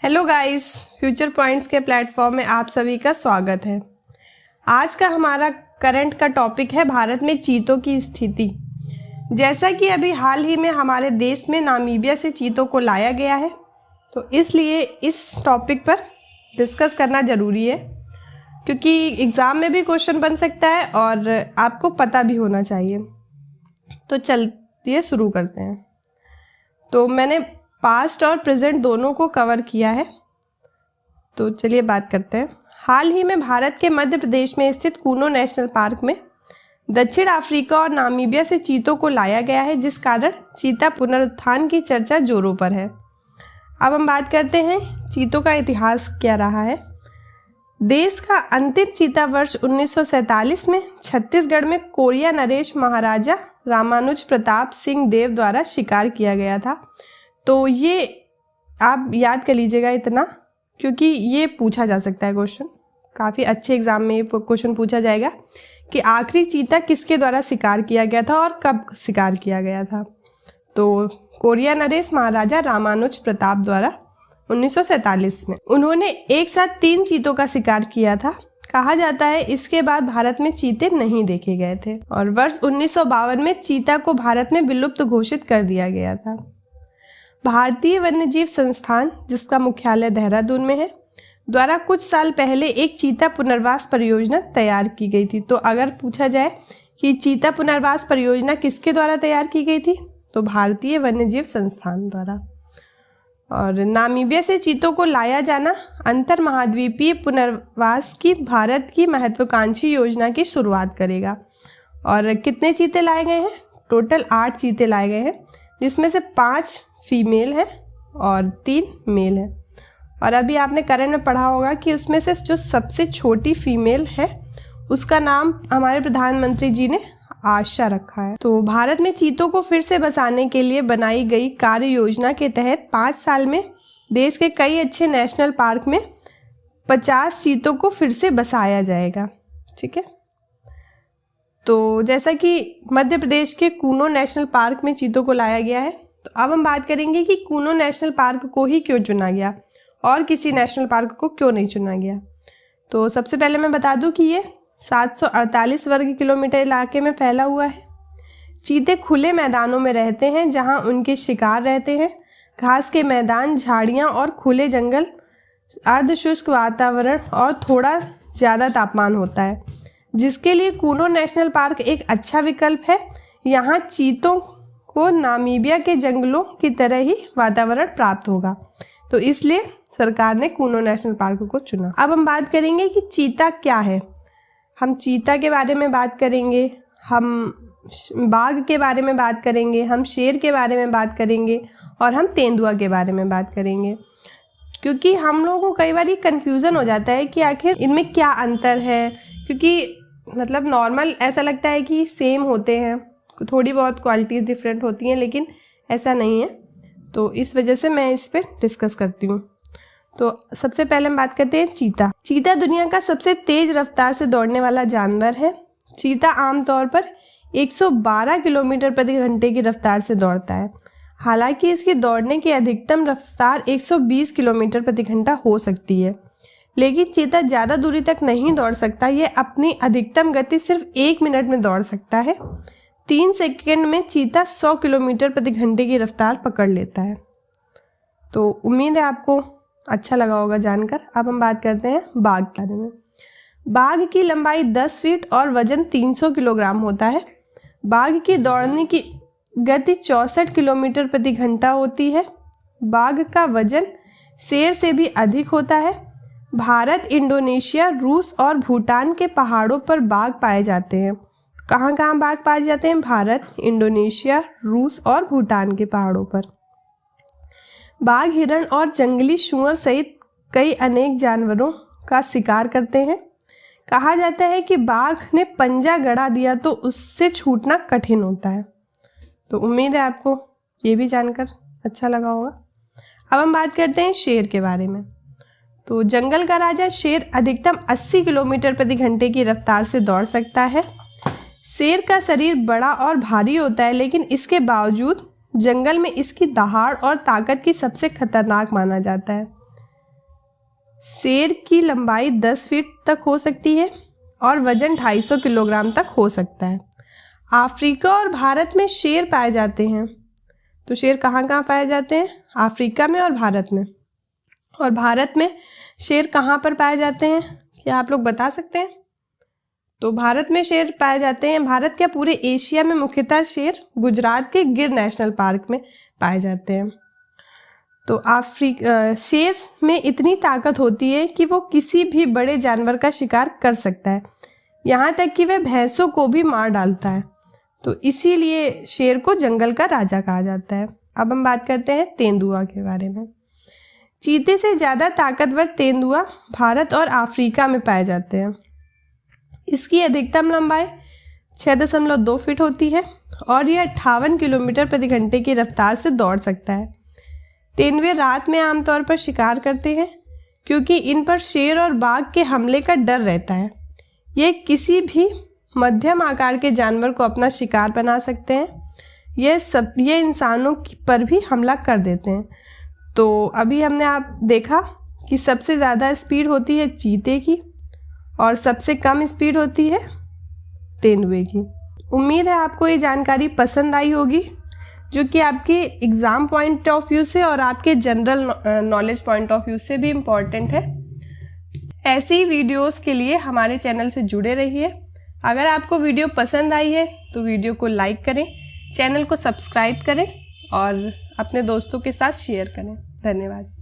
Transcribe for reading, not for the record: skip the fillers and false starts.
Hello guys, future points के platform में आप सभी का स्वागत है। आज का हमारा करंट का टॉपिक है भारत में चीतों की स्थिति। जैसा कि अभी हाल ही में हमारे देश में नामीबिया से चीतों को लाया गया है, तो इसलिए इस टॉपिक पर डिस्कस करना ज़रूरी है, क्योंकि एग्ज़ाम में भी क्वेश्चन बन सकता है और आपको पता भी होना चाहिए। तो चलिए शुरू करते हैं। तो मैंने पास्ट और प्रेजेंट दोनों को कवर किया है, तो चलिए बात करते हैं। हाल ही में भारत के मध्य प्रदेश में स्थित कूनो नेशनल पार्क में दक्षिण अफ्रीका और नामीबिया से चीतों को लाया गया है, जिस कारण चीता पुनरुत्थान की चर्चा जोरों पर है। अब हम बात करते हैं चीतों का इतिहास क्या रहा है। देश का अंतिम चीता वर्ष 1947 में छत्तीसगढ़ में कोरिया नरेश महाराजा रामानुज प्रताप सिंह देव द्वारा शिकार किया गया था। तो ये आप याद कर लीजिएगा इतना, क्योंकि ये पूछा जा सकता है क्वेश्चन, काफ़ी अच्छे एग्जाम में ये क्वेश्चन पूछा जाएगा कि आखिरी चीता किसके द्वारा शिकार किया गया था और कब शिकार किया गया था। तो कोरिया नरेश महाराजा रामानुज प्रताप द्वारा 1947 में उन्होंने एक साथ 3 चीतों का शिकार किया था। कहा जाता है इसके बाद भारत में चीते नहीं देखे गए थे और वर्ष 1952 में चीता को भारत में विलुप्त घोषित कर दिया गया था। भारतीय वन्यजीव संस्थान, जिसका मुख्यालय देहरादून में है, द्वारा कुछ साल पहले एक चीता पुनर्वास परियोजना तैयार की गई थी। तो अगर पूछा जाए कि चीता पुनर्वास परियोजना किसके द्वारा तैयार की गई थी, तो भारतीय वन्यजीव संस्थान द्वारा। और नामीबिया से चीतों को लाया जाना अंतर महाद्वीपीय पुनर्वास की भारत की महत्वाकांक्षी योजना की शुरुआत करेगा। और कितने चीते लाए गए हैं? टोटल 8 चीते लाए गए हैं, जिसमें से 5 फीमेल है और 3 मेल है। और अभी आपने करंट में पढ़ा होगा कि उसमें से जो सबसे छोटी फीमेल है उसका नाम हमारे प्रधानमंत्री जी ने आशा रखा है। तो भारत में चीतों को फिर से बसाने के लिए बनाई गई कार्य योजना के तहत 5 साल में देश के कई अच्छे नेशनल पार्क में 50 चीतों को फिर से बसाया जाएगा। ठीक है, तो जैसा कि मध्य प्रदेश के कूनो नेशनल पार्क में चीतों को लाया गया है, तो अब हम बात करेंगे कि कूनो नेशनल पार्क को ही क्यों चुना गया और किसी नेशनल पार्क को क्यों नहीं चुना गया। तो सबसे पहले मैं बता दूं कि ये 748 वर्ग किलोमीटर इलाके में फैला हुआ है। चीते खुले मैदानों में रहते हैं, जहां उनके शिकार रहते हैं। घास के मैदान, झाड़ियां और खुले जंगल, अर्धशुष्क वातावरण और थोड़ा ज़्यादा तापमान होता है, जिसके लिए कूनो नेशनल पार्क एक अच्छा विकल्प है। यहाँ चीतों को नामीबिया के जंगलों की तरह ही वातावरण प्राप्त होगा, तो इसलिए सरकार ने कूनो नेशनल पार्क को चुना। अब हम बात करेंगे कि चीता क्या है। हम चीता के बारे में बात करेंगे, हम बाघ के बारे में बात करेंगे, हम शेर के बारे में बात करेंगे और हम तेंदुआ के बारे में बात करेंगे, क्योंकि हम लोगों को कई बार ये कन्फ्यूज़न हो जाता है कि आखिर इनमें क्या अंतर है। क्योंकि मतलब नॉर्मल ऐसा लगता है कि सेम होते हैं, थोड़ी बहुत क्वालिटीज़ डिफरेंट होती हैं, लेकिन ऐसा नहीं है। तो इस वजह से मैं इस पर डिस्कस करती हूँ। तो सबसे पहले हम बात करते हैं चीता। चीता दुनिया का सबसे तेज रफ्तार से दौड़ने वाला जानवर है। चीता आमतौर पर 112 किलोमीटर प्रति घंटे की रफ्तार से दौड़ता है। हालांकि इसकी दौड़ने की अधिकतम रफ्तार 120 किलोमीटर प्रति घंटा हो सकती है, लेकिन चीता ज़्यादा दूरी तक नहीं दौड़ सकता। यह अपनी अधिकतम गति सिर्फ 1 मिनट में दौड़ सकता है। 3 सेकंड में चीता 100 किलोमीटर प्रति घंटे की रफ्तार पकड़ लेता है। तो उम्मीद है आपको अच्छा लगा होगा जानकर। अब हम बात करते हैं बाघ के बारे में। बाघ की लंबाई 10 फीट और वजन 300 किलोग्राम होता है। बाघ की दौड़ने की गति 64 किलोमीटर प्रति घंटा होती है। बाघ का वजन शेर से भी अधिक होता है। भारत, इंडोनेशिया, रूस और भूटान के पहाड़ों पर बाघ पाए जाते हैं। कहाँ कहाँ बाघ पाए जाते हैं? भारत, इंडोनेशिया, रूस और भूटान के पहाड़ों पर। बाघ हिरण और जंगली सूअर सहित कई अनेक जानवरों का शिकार करते हैं। कहा जाता है कि बाघ ने पंजा गड़ा दिया तो उससे छूटना कठिन होता है। तो उम्मीद है आपको ये भी जानकर अच्छा लगा होगा। अब हम बात करते हैं शेर के बारे में। तो जंगल का राजा शेर अधिकतम 80 किलोमीटर प्रति घंटे की रफ्तार से दौड़ सकता है। शेर का शरीर बड़ा और भारी होता है, लेकिन इसके बावजूद जंगल में इसकी दहाड़ और ताकत की सबसे खतरनाक माना जाता है। शेर की लंबाई 10 फीट तक हो सकती है और वजन 250 किलोग्राम तक हो सकता है। अफ्रीका और भारत में शेर पाए जाते हैं। तो शेर कहाँ कहाँ पाए जाते हैं? अफ्रीका में और भारत में। और भारत में शेर कहाँ पर पाए जाते हैं, क्या आप लोग बता सकते हैं? तो भारत में शेर पाए जाते हैं, भारत के पूरे एशिया में मुख्यतः शेर गुजरात के गिर नेशनल पार्क में पाए जाते हैं। तो शेर में इतनी ताकत होती है कि वो किसी भी बड़े जानवर का शिकार कर सकता है, यहाँ तक कि वह भैंसों को भी मार डालता है। तो इसीलिए शेर को जंगल का राजा कहा जाता है। अब हम बात करते हैं तेंदुआ के बारे में। चीते से ज़्यादा ताकतवर तेंदुआ भारत और अफ्रीका में पाए जाते हैं। इसकी अधिकतम लंबाई 6.2 फीट होती है और यह 58 किलोमीटर प्रति घंटे की रफ्तार से दौड़ सकता है। तेंदुए रात में आमतौर पर शिकार करते हैं क्योंकि इन पर शेर और बाघ के हमले का डर रहता है। ये किसी भी मध्यम आकार के जानवर को अपना शिकार बना सकते हैं। ये इंसानों पर भी हमला कर देते हैं। तो अभी हमने आप देखा कि सबसे ज़्यादा स्पीड होती है चीते की और सबसे कम स्पीड होती है तेंदुए की। उम्मीद है आपको ये जानकारी पसंद आई होगी, जो कि आपके एग्ज़ाम पॉइंट ऑफ व्यू से और आपके general knowledge point of view से भी इम्पॉर्टेंट है। ऐसी वीडियोस के लिए हमारे चैनल से जुड़े रहिए। अगर आपको वीडियो पसंद आई है तो वीडियो को लाइक करें, चैनल को सब्सक्राइब करें और अपने दोस्तों के साथ शेयर करें। धन्यवाद।